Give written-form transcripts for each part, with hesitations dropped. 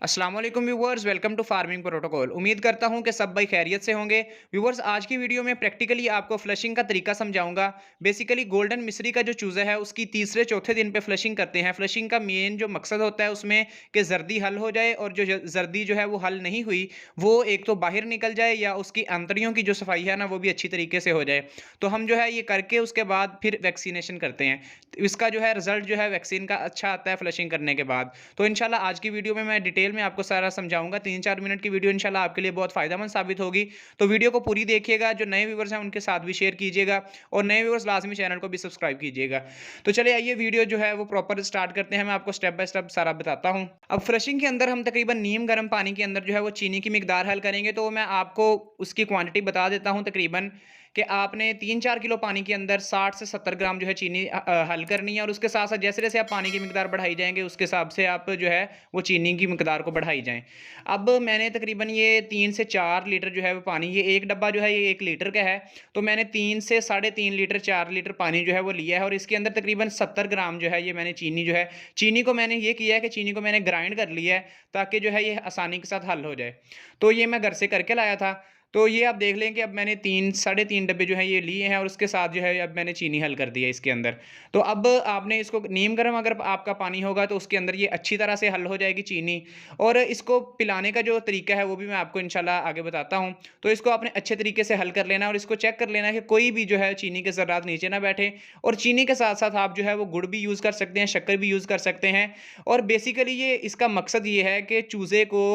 अस्सलाम वालेकुम viewers, welcome to farming protocol. उम्मीद करता हूं कि सब भाई खैरियत से होंगे। व्यूवर्स, आज की वीडियो में प्रैक्टिकली आपको फ्लशिंग का तरीका समझाऊंगा। बेसिकली गोल्डन मिस्री का जो चूज़ा है उसकी तीसरे चौथे दिन पे फ्लशिंग करते हैं। फ्लशिंग का मेन जो मकसद होता है उसमें कि जर्दी हल हो जाए, और जो जर्दी जो है वो हल नहीं हुई वो एक तो बाहर निकल जाए, या उसकी आंतड़ियों की जो सफाई है ना वो भी अच्छी तरीके से हो जाए। तो हम जो है ये करके उसके बाद फिर वैक्सीनेशन करते हैं। तो इसका जो है रिजल्ट जो है वैक्सीन का अच्छा आता है फ्लशिंग करने के बाद। तो इंशाल्लाह आज की वीडियो में मैं डिटेल में आपको सारा समझाऊंगा। 3-4 मिनट की वीडियो इंशाल्लाह आपके लिए बहुत फ़ायदेमंद साबित होगी। तो वीडियो को पूरी देखिएगा। जो नए व्यूअर्स हैं उनके साथ भी शेयर कीजिएगा, और नए व्यूअर्स लाज़मी चैनल को भी सब्सक्राइब कीजिएगा। तो चलिए आइए वीडियो जो है वो प्रॉपर स्टार्ट करते हैं। मैं आपको स्टेप बाय स्टेप सारा बताता हूँ। अब फ्लशिंग के अंदर हम तकरीबन नीम गर्म पानी के अंदर जो है वो चीनी की मिकदार हल करेंगे। तो मैं आपको उसकी क्वांटिटी बता देता हूँ तकरीबन, कि आपने 3-4 किलो पानी के अंदर 60 से 70 ग्राम जो है चीनी हल करनी है। और उसके साथ-साथ जैसे-जैसे आप पानी की मिकदार बढ़ाई जाएँगे उसके हिसाब से आप जो है वो चीनी की मिकदार को बढ़ाई जाएँ। अब मैंने तकरीबन ये 3 से 4 लीटर जो है वो पानी, ये एक डब्बा जो है ये 1 लीटर का है। तो मैंने 3 से साढ़े 3 लीटर 4 लीटर पानी जो है वो लिया है, और इसके अंदर तकरीबन 70 ग्राम जो है ये मैंने चीनी जो है, चीनी को मैंने ये किया है कि चीनी को मैंने ग्राइंड कर लिया है, ताकि जो है ये आसानी के साथ हल हो जाए। तो ये मैं घर से करके लाया था। तो ये आप देख लें कि अब मैंने 3 साढ़े 3 डब्बे जो हैं ये लिए हैं, और उसके साथ जो है अब मैंने चीनी हल कर दी है इसके अंदर। तो अब आपने इसको नीम गर्म अगर आपका पानी होगा तो उसके अंदर ये अच्छी तरह से हल हो जाएगी चीनी। और इसको पिलाने का जो तरीका है वो भी मैं आपको इंशाल्लाह आगे बताता हूँ। तो इसको आपने अच्छे तरीके से हल कर लेना है, और इसको चेक कर लेना है कि कोई भी जो है चीनी के ज़र्रात नीचे ना बैठे। और चीनी के साथ-साथ आप जो है वो गुड़ भी यूज़ कर सकते हैं, शक्कर भी यूज़ कर सकते हैं। और बेसिकली ये इसका मकसद ये है कि चूज़े को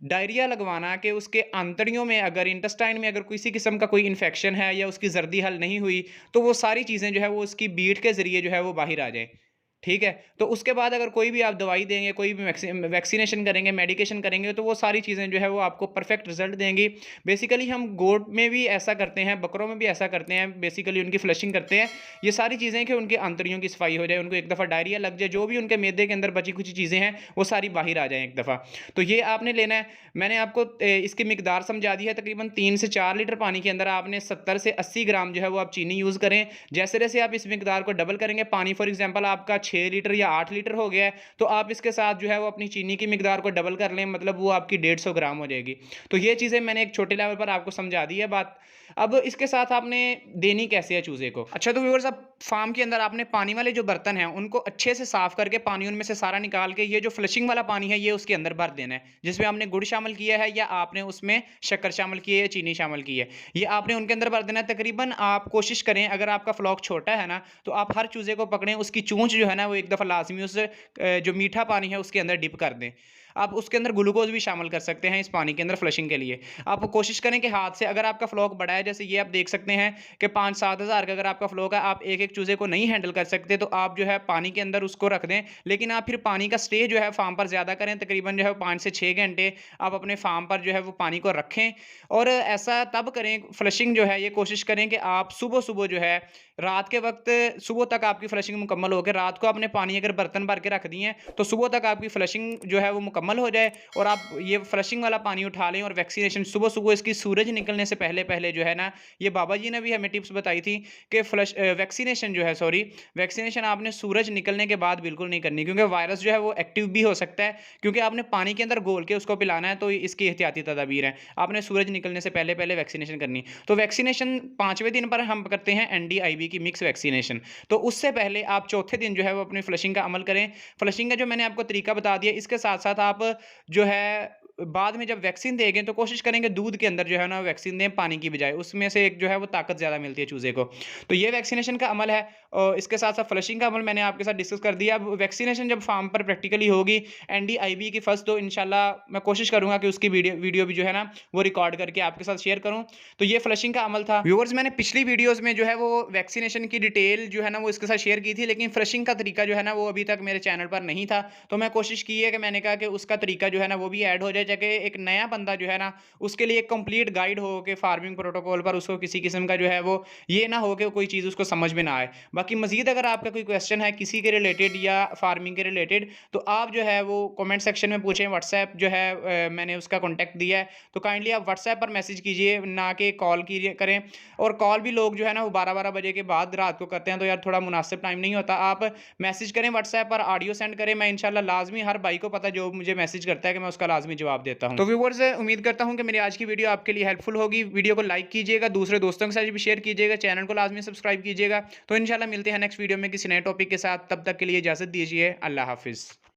डायरिया लगवाना, कि उसके आंतड़ियों में अगर इंटेस्टाइन में अगर किसी किस्म का कोई इन्फेक्शन है, या उसकी जर्दी हल नहीं हुई, तो वो सारी चीज़ें जो है वो उसकी बीट के ज़रिए जो है वो बाहर आ जाएँ। ठीक है? तो उसके बाद अगर कोई भी आप दवाई देंगे, कोई भी वैक्सीनेशन करेंगे, मेडिकेशन करेंगे, तो वो सारी चीज़ें जो है वो आपको परफेक्ट रिज़ल्ट देंगी। बेसिकली हम गोट में भी ऐसा करते हैं, बकरों में भी ऐसा करते हैं, बेसिकली उनकी फ्लशिंग करते हैं। ये सारी चीज़ें कि उनकी आंतड़ियों की सफाई हो जाए, उनको एक दफ़ा डायरिया लग जाए, जो भी उनके मैदे के अंदर बची-खुची चीज़ें हैं, वो सारी बाहर आ जाएँ एक दफ़ा। तो ये आपने लेना है। मैंने आपको इसकी मिकदार समझा दी है। तकरीबन 3 से 4 लीटर पानी के अंदर आपने 70 से 80 ग्राम जो है वो आप चीनी यूज़ करें। जैसे-जैसे आप इस मिकदार को डबल करेंगे, पानी फॉर एग्ज़ाम्पल आपका 6 लीटर या 8 लीटर हो गया है, तो आप इसके साथ जो है वो अपनी चीनी की मिकदार को डबल कर लें, मतलब वो आपकी 150 ग्राम हो जाएगी। तो ये चीज़ें मैंने एक छोटे लेवल पर आपको समझा दी है बात। अब इसके साथ आपने देनी कैसे है चूज़े को? अच्छा, तो व्यूअर्स, अब फार्म के अंदर आपने पानी वाले जो बर्तन हैं उनको अच्छे से साफ करके पानी उनमें से सारा निकाल के, ये जो फ्लशिंग वाला पानी है ये उसके अंदर भर देना है, जिसमें आपने गुड़ शामिल किया है, या आपने उसमें शक्कर शामिल की है, या चीनी शामिल की है। ये आपने उनके अंदर भर देना है। तकरीबन आप कोशिश करें, अगर आपका फ्लॉक छोटा है ना, तो आप हर चूज़े को पकड़ें, उसकी चोंच जो है ना वो एक दफ़ा लाज़मी उस जो मीठा पानी है उसके अंदर डिप कर दें। आप उसके अंदर ग्लूकोज़ भी शामिल कर सकते हैं इस पानी के अंदर फ्लशिंग के लिए। आप कोशिश करें कि हाथ से, अगर आपका फ्लॉक बड़ा है, जैसे ये आप देख सकते हैं कि 5-7 हज़ार का अगर आपका फ्लॉक है, आप एक-एक चूज़े को नहीं हैंडल कर सकते, तो आप जो है पानी के अंदर उसको रख दें। लेकिन आप फिर पानी का स्टे जो है फार्म पर ज़्यादा करें, तकरीबन जो है 5 से 6 घंटे आप अपने फार्म पर जो है वो पानी को रखें। और ऐसा तब करें फ्लशिंग जो है, ये कोशिश करें कि आप सुबह-सुबह जो है, रात के वक़्त सुबह तक आपकी फ्लशिंग मुकम्मल हो के, रात को आपने पानी अगर बर्तन भर के रख दिए हैं, तो सुबह तक आपकी फ्लशिंग जो है वो मुकम्मल हो जाए, और आप ये फ्लशिंग वाला पानी उठा लें। और वैक्सीनेशन सुबह-सुबह इसकी सूरज निकलने से पहले-पहले जो है ना, ये बाबा जी ने भी हमें टिप्स बताई थी कि वैक्सीनेशन जो है, सॉरी, वैक्सीनेशन आपने सूरज निकलने के बाद बिल्कुल नहीं करनी, क्योंकि वायरस जो है वो एक्टिव भी हो सकता है, क्योंकि आपने पानी के अंदर घोल के उसको पिलाना है। तो इसकी एहतियाती तदाबीर है, आपने सूरज निकलने से पहले-पहले वैक्सीनेशन करनी। तो वैक्सीनेशन 5वें दिन पर हम करते हैं एनडीआईवी की मिक्स वैक्सीनेशन। तो उससे पहले आप चौथे दिन जो है वो अपनी फ्लशिंग का अमल करें। फ्लशिंग का जो मैंने आपको तरीका बता दिया, इसके साथ-साथ आप जो है बाद में जब वैक्सीन देंगे तो कोशिश करेंगे दूध के अंदर जो है ना वैक्सीन दें, पानी की बजाय। उसमें से एक जो है वो ताकत ज़्यादा मिलती है चूज़े को। तो ये वैक्सीनेशन का अमल है, और इसके साथ-साथ फ्लशिंग का अमल मैंने आपके साथ डिस्कस कर दिया। अब वैक्सीनेशन जब फार्म पर प्रैक्टिकली होगी एनडीआईवी की फर्स्ट, तो इंशाल्लाह मैं कोशिश करूँगा कि उसकी वीडियो वीडियो भी जो है ना वो रिकॉर्ड करके आपके साथ शेयर करूँ। तो ये फ्लशिंग का अमल था। व्यूअर्स, मैंने पिछली वीडियोज़ में जो है वो वैक्सीनेशन की डिटेल जो है ना वो इसके साथ शेयर की थी, लेकिन फ्लशिंग का तरीका जो है ना वो अभी तक मेरे चैनल पर नहीं था। तो मैं कोशिश की है कि मैंने कहा कि उसका तरीका जो है ना वो भी ऐड हो जाए, आगे जाके एक नया बंदा जो है ना, उसके लिए एक कंप्लीट गाइड हो के फार्मिंग प्रोटोकॉल पर उसको किसी किस्म का जो है वो ये ना हो कि कोई चीज़ उसको समझ में ना आए। बाकी मज़ीद अगर आपका कोई क्वेश्चन है किसी के रिलेटेड या फार्मिंग के रिलेटेड, तो आप जो है वो कमेंट सेक्शन में पूछें। व्हाट्सएप जो है मैंने उसका कॉन्टैक्ट दिया है, तो काइंडली आप व्हाट्सएप पर मैसेज कीजिए, ना कि कॉल कीजिए करें। और कॉल भी लोग जो है ना वो 12-12 बजे के बाद रात को करते हैं, तो यार थोड़ा मुनासिब टाइम नहीं होता। आप मैसेज करें व्हाट्सएप पर, ऑडियो सेंड करें, मैं इंशाल्लाह लाज़मी, हर भाई को पता है जो मुझे मैसेज करता है कि मैं उसका लाज़मी जवाब देता हूँ। तो व्यूअर्स, उम्मीद करता हूँ कि मेरी आज की वीडियो आपके लिए हेल्पफुल होगी। वीडियो को लाइक कीजिएगा, दूसरे दोस्तों के साथ भी शेयर कीजिएगा, चैनल को लाज़मी सब्सक्राइब कीजिएगा। तो इंशाल्लाह मिलते हैं नेक्स्ट वीडियो में किसी नए टॉपिक के साथ। तब तक के लिए इजाज़त दीजिए। अल्लाह हाफ़िज़।